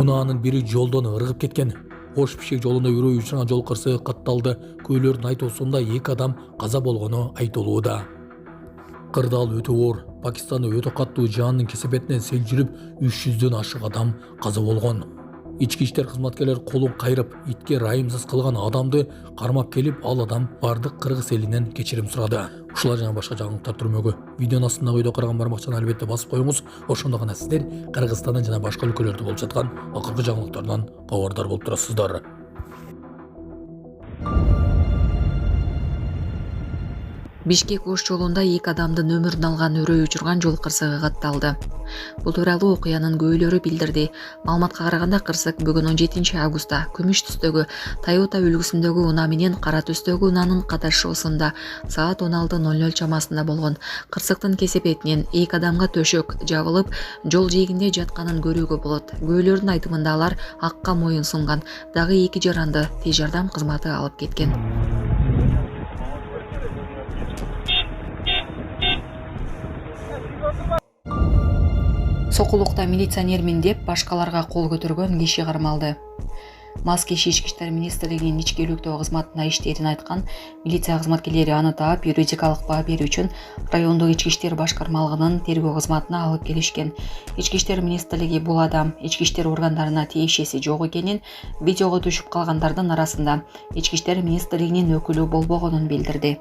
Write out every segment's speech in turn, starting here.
Унаанын бири жолдон ыргып кеткен. Ош Пишек жолунда үрөө учурган жол кырсыгы катталды. Көйлөрдүн айтуусунда 2 адам каза болгону айтылууда. Кырдаал өтө оор. Пакистанда өтө каттуу жаандын кесепетинен сел жүрүп 300дөн ашык адам каза болгон. Ички иштер кызматкерлери колун кайрып, итке райымсыз кылган адамды кармап келип, ал адам бардык кыргыз элинен кечирим сурады. Ушулар жана башка жаңылыктар түрмөгү видеонун астындагы үйдө караган бармакчаны албетте басып коюңуз. Ошондо гана сиздер Кыргызстандан жана башка өлкөлөрдө болуп жаткан акыркы жаңылыктардан кабардар болуп турасыздар. Бишкек Ош жолунда 2 адамдын өмүрүн алган үрөө учурган жол кырсыгы катталды. Бул тууралуу окуянын көйлөрү билдирди. Маалыматка караганда кырсык бүгүн 17 августта күмүш түстөгү Toyota үлгүсүндөгү унаа менен кара түстөгү унаанын катышуусунда саат 16:00 чамасында болгон. Кырсыктын кесепетинен 2 адамга төшөк жабылып, жол жээгинде жатканын көрүүгө болот. Көйлөрдүн айтымында алар акка моюн сунган. Дагы 2 жаранды тез жардам кызматы алып кеткен. Сокулукта милиционермин деп башкаларга кол көтөргөн киши кармалды. Мас киши Ички иштер министрлигинин ички иликтөө кызматына иштейтин айткан милиция кызматкерлери аны таап юридикалык баа берүү үчүн райондук ички иштер башкармалыгынын тергөө кызматына алып келишкен. Ички иштер министрлиги бул адам ички иштер органдарына тиешеси жок экенин, видеого түшүп калгандардын арасында ички иштер министрлигинин өкүлү болбогонун билдирди.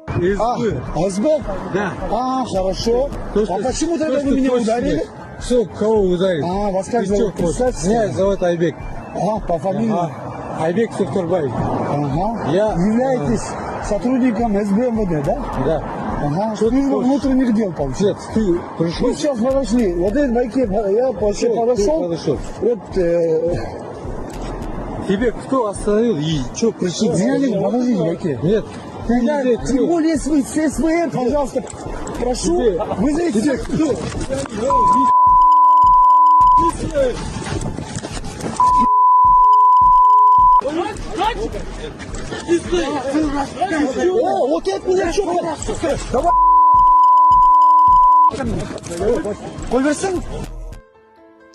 СБ? Да. Хорошо. А почему тогда вы меня ударили? Что, кого ударили? Вас как зовут? Представьте. Меня зовут Айбек. По фамилии? Айбек Сухтурбаев. Я Являетесь сотрудником СБ МВД, да? Да. Служба внутренних дел, получается. Нет, ты пришел. Мы сейчас подошли. Вот этот байке я подошел. Вот, Тебе кто остановил и что пришел? подождите, байке. Нет. Тем более, если с СБ, пожалуйста, прошу, вызовите. Вот это меня что? Давай. Кольверсен?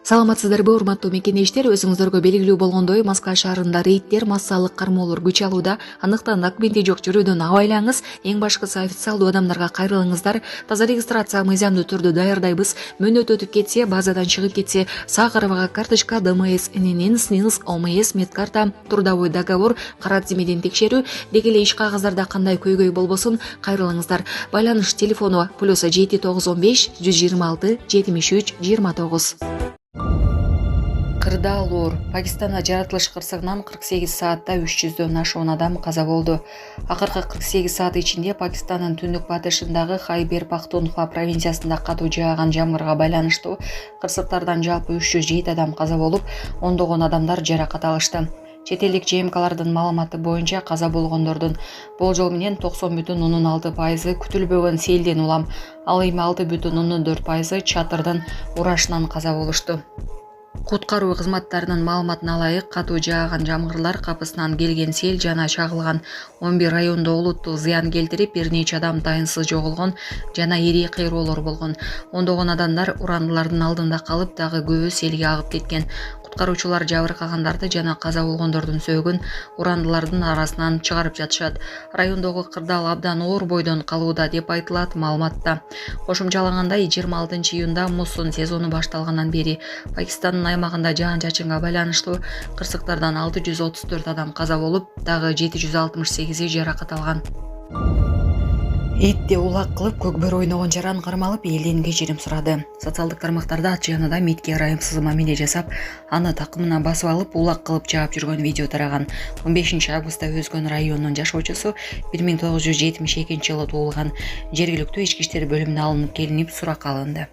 Саламатсыздарбы, урматтуу мекендештер, өзүңүздөргө белгилүү болгондой, Москва шаарында рейдтер, массалык кармоолор күч алууда. Андыктан документи жок жүрүүдөн абайлаңыз. Эң башкысы официалдуу адамдарга кайрылыңыздар. Таза регистрация мыйзамдуу түрдө даярдайбыз. Мөөнөт өтүп кетсе, базадан чыгып кетсе, сак арабага карточка, ДМС, ННН, СНИЛС, ОМС, медкарта, трудовой договор, кара тизмеден текшерүү, деги эле иш кагаздарда кандай көйгөй болбосун кайрылыңыздар. Байланыш телефону +7 915 126 73 29. Кырдаал оор. Пакистанда жаратылыш кырсыгынан 48 саатта 300дөн ашуун адам каза болду. Акыркы 48 саат ичинде Пакистандын түндүк батышындагы Хайбер Пахтунхва провинциясында катуу жааган жамгырга байланыштуу кырсыктардан жалпы 307 адам каза болуп, ондогон адамдар жаракат алышты. Чет элдик ЖМКлардын маалыматы боюнча каза болгондордун болжол менен 90,6% күтүлбөгөн селден улам, ал эми 6,4% чатырдын урашынан каза болушту. Куткаруу кызматтарынын маалыматына ылайык, катуу жааган жамгырлар капысынан келген сел жана чагылган 11 райондо олуттуу зыян келтирип, бир нече адам тайынсыз жоголгон жана ири кыйроолор болгон. Ондогон адамдар урандылардын алдында калып, дагы көбү селге агып кеткен. Куткаруучулар жабыркагандарды жана каза болгондордун сөөгүн урандылардын арасынан чыгарып жатышат. Райондогу кырдаал абдан оор бойдон калууда деп айтылат маалыматта. Кошумчалагандай, 26 июнда муссун сезону башталгандан бери Пакистандын аймагында жаан-чачынга байланыштуу кырсыктардан 634 адам каза болуп, дагы 768 жаракат алган. Итте улак кылып көкбөр ойногон жаран кармалып, элден кечирим сурады. Социалдык тармактарда ат жанында итке ырайымсыз мамиле жасап, аны такымынан басып алып, улак кылып жаап жүргөн видео тараган. 15 августта Өзгөн районунун жашоочусу 1972-жылы туулган. Жергиликтүү ички иштер бөлүмүнө алынып келинип суракка алынды.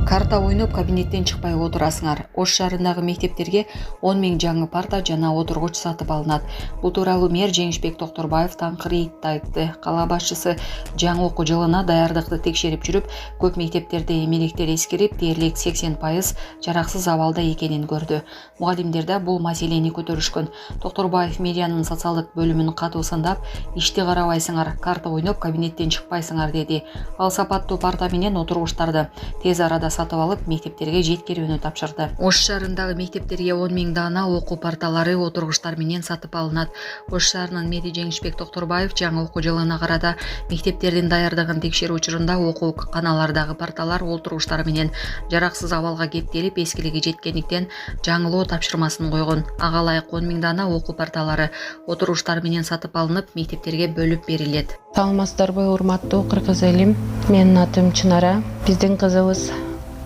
Карта ойноп кабинеттен чыкпай отурасыңар. Ош шаарындагы мектептерге 10 000 жаңы парта жана отургуч сатып алынат. Бул тууралуу мэр Жеңишбек Токторбаев таңкы рейдте айтты. Кала башчысы жаңы окуу жылына даярдыкты текшерип жүрүп, көп мектептерде эмелектер эскирип, дээрлик 80% жараксыз абалда экенин көрдү. Мугалимдер да бул маселени көтөрүшкөн. Токторбаев мэриянын социалдык бөлүмүн катуу сындап, ишти карабайсыңар, карта ойноп кабинеттен чыкпайсыңар деди. Ал сапаттуу парта менен отургучтарды тез арада сатып алып, мектептерге жеткирүүнү тапшырды. Ош шаарындагы мектептерге 10 000 дана окуу порталары, отургучтар менен сатып алынат. Ош шаарынын мэри Жеңишбек Токторбаев жаңы окуу жылына карата мектептердин даярдыгын текшерүү учурунда окуу каналардагы порталар, отургучтар менен жараксыз абалга кептелип, эскилиги жеткендиктен жаңылоо тапшырмасын койгон. Ага ылайык 10 000 дана окуу порталары, отургучтар менен сатып алынып, мектептерге бөлүп берилет. Саламатсыздарбы, урматтуу кыргыз элим. Менин атым Чынара. Биздин кызыбыз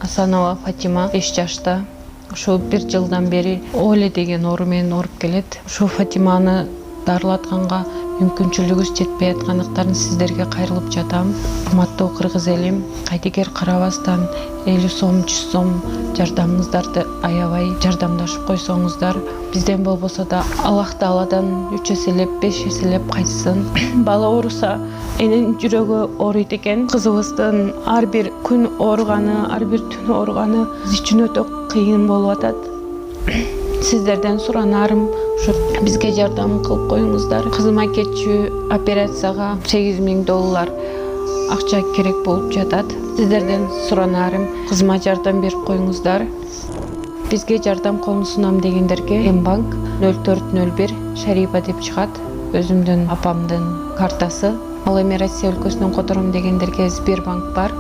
Асанова Фатима 5 жашта. Ушу 1 жылдан бери Оле деген оору менен ооруп келет. Ушу Фатиманы дарылатканга мүмкүнчүлүгүбүз жетпей аткандыктан сиздерге кайрылып жатам. Урматтуу кыргыз элим, кайтекер карабастан 50 сом, 100 сом жардамыңыздарды аябай жардамдашып койсоңуздар, бизден болбосо да Аллах Тааладан 3 эселеп, 5 эселеп кайтсын. Бала ооруса энин жүрөгү ооруйт экен. Кызыбыздын ар бир күн ооруганы, ар бир түн ооруганы биз үчүн өтө кыйын болуп атат. Сиздерден суранарым, ушу бизге жардам кылып коюңуздар. Кызыма кетчү операцияга $8,000 акча керек болуп жатат. Сиздерден суранарым, кызыма жардам берип коюңуздар. Бизге жардам колун сунам дегендерге Мбанк 0401 Шарипа деп чыгат. Өзүмдүн апамдын картасы. Ал эми Россия өлкөсүнөн котором дегендерге Сбербанк бар.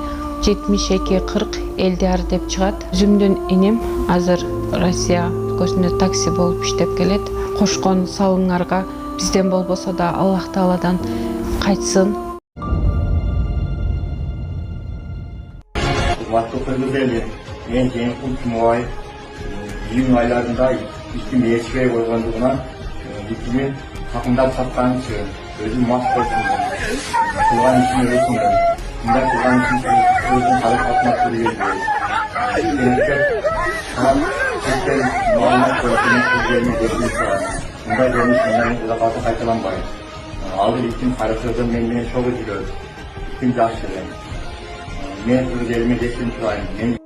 7240 Элдиар деп чыгат. Өзүмдүн иним азыр Россия өлкөсүндө такси болуп иштеп келет. Кошкон салыңарга бизден болбосо да Аллах Тааладан кайтсын. Urmatlı kırgızeli, ben Cenk-ul Cumhurbaşkanı iyun aylarında üstün bir yetişmeye koyduğundan dikimi takımda sattan özüm mas koysunlar. Kılgan için öğretmiyorum. Bunda kılgan için özüm kalıp atmak sürüyor. Gerekler tam Türkler muhabbet koyduğunun kızlarını geçmiş var. Bunda görmüş bundan uzakatı kaytılanmayın. Aldı diktim karıştırdım beni çok üzülüyor. Diktim yaşlı. Men o'zimga yetib turayım.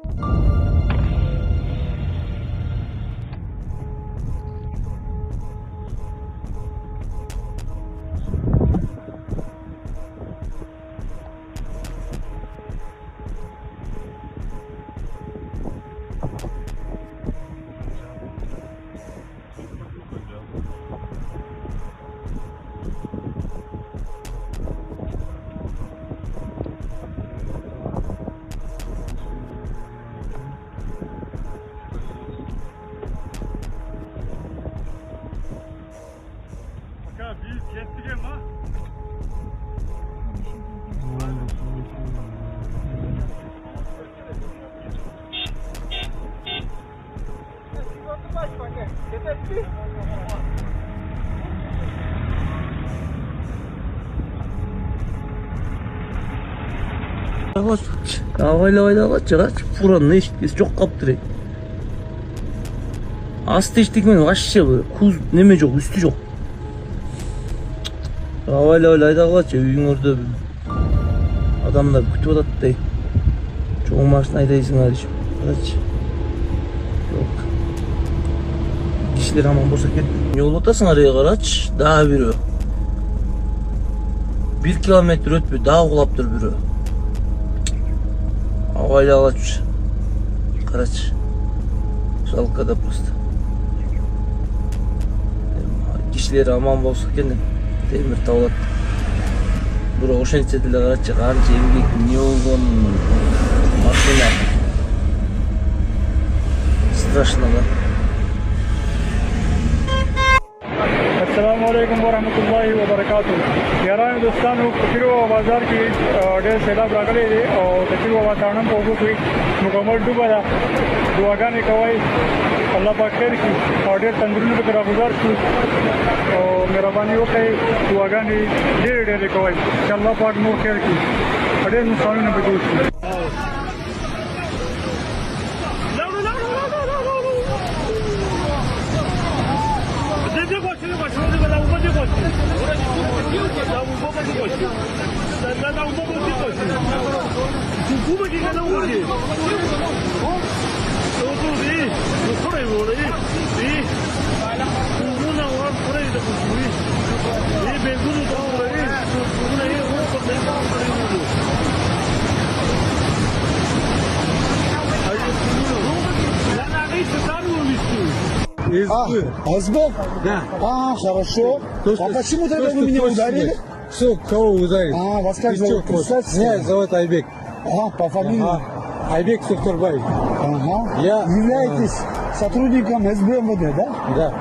Авайлабай чыгат, фуранын эшикеси жок калыптыр. Асты эштекен вообще куз неме жок, үстү жок. Авайлабай айдагылачы үйүңөрдө адамдар күтүп атат. Чоң машина айдайсыңар иши. Карачы. Жок. Кишилер аман болсо экен. Не болуп атасыңар, карачы, дагы бирөө. 1 километр өтпөй дагы кулаптыр бирөө. Авайлабай карачы. Жалко да просто. Кишилер аман болсо экен. Темир табылат. Бирок ошентсе деле карачы, канча эмгек не болгон машина. Страшно да. अस्सलामु अलैकुम वरहमतुल्लाहि वबरकातुहू। यारान दोस्तानो तकरीबा बाजार की डेढ़ सैलाब लागले दे और तकरीबा वातावरण को कोई मुकम्मल डूबा था। दुआगाने कवाई अल्लाह पाक खैर की और डेढ़ तंदुरुस्ती की तरफ गुजार की और मेहरबानी हो गई। दुआगाने डेढ़ कवाई अल्लाह पाक मोर खैर की और डेढ़ नुकसान न बदूस की। СБ? Да. Хорошо. То, А что- почему тогда то, вы что меня точно ударили? есть. Все, кого ударили? Вас как Ты зовут? чё, Представьте. Меня зовут Айбек. По фамилии? Ага. Айбек Сухтарбаев. Я, Являетесь сотрудником СБ МВД, да? Да.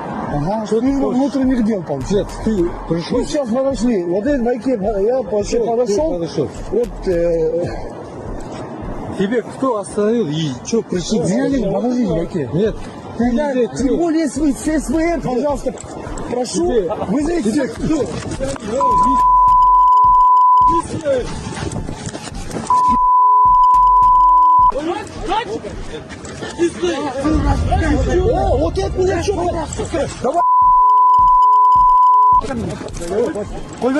Служба хочешь? внутренних дел, получается. Нет, ты пришел. Вы сейчас подошли. Вот этот байкер, я вообще Кто подошел. подошел? Вот, Тебе кто остановил и что пришел? подождите, байкер. Нет. Ты Тогда, где, тем кто? более с СВР, пожалуйста, прошу, Тебе- вызовите. кто? О, вот это меня что? Давай. Ой,